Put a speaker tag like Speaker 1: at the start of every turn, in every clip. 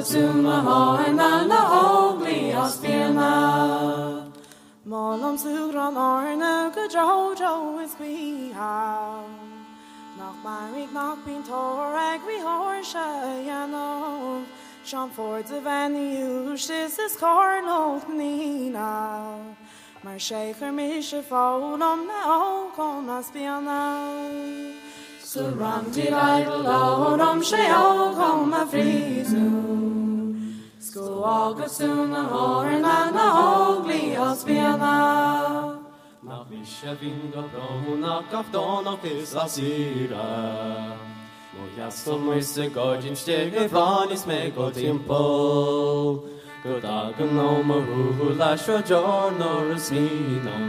Speaker 1: suma horn and the holy ospiana. Molam sugran arne gajojo is we have. Nach barik nach bin torag we horsha yanov. Sean Ford's of any use is carnal nina. Maar zeker mis je phone om na kom aspiana. Surrounded idle load om sheo kom a frizu. School walk soon a horn and a holy aspiana.
Speaker 2: Nach Mishavin gabron nach kafton och isasira. Och jag som mysse godin stege vanis med god impol. God dagen om och hula sjojor rusminom.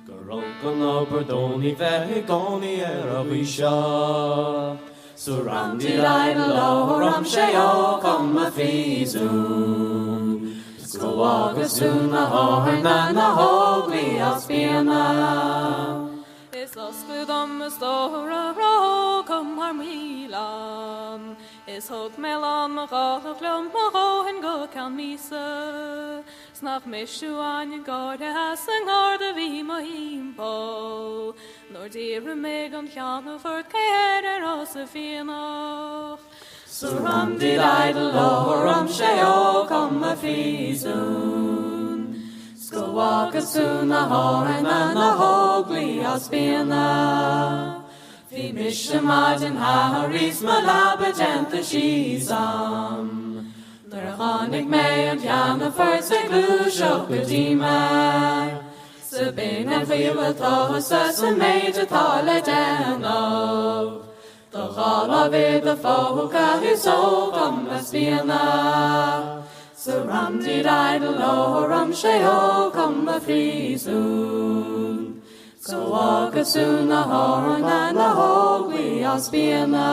Speaker 2: Goronkon och bordoni vägoni avisha. Surrounded idle loram sheo kom a frizun. Skoaga soon a horn and a holy aspiana.
Speaker 3: Is osgudam a stora rokom harmilan. Is hog melan magach glom magohen go kan misa. Snach mishu an god has an garde vi mohimpo. Nor dear megan kjano for kærer osefina.
Speaker 1: Surrounded idle loram sheo kom a frizun. Skoaga soon a horn and a holy aspiana. Vi mishamajin haris malabajent shizam. Nerchanik me and yana first a glusho kudima. Sabin and vivatos as a major toledano. The chala vid the foca his soul come aspiana. Surrounded idle loram sheo come a frizun. So walk soon a horn and a holy aspiana.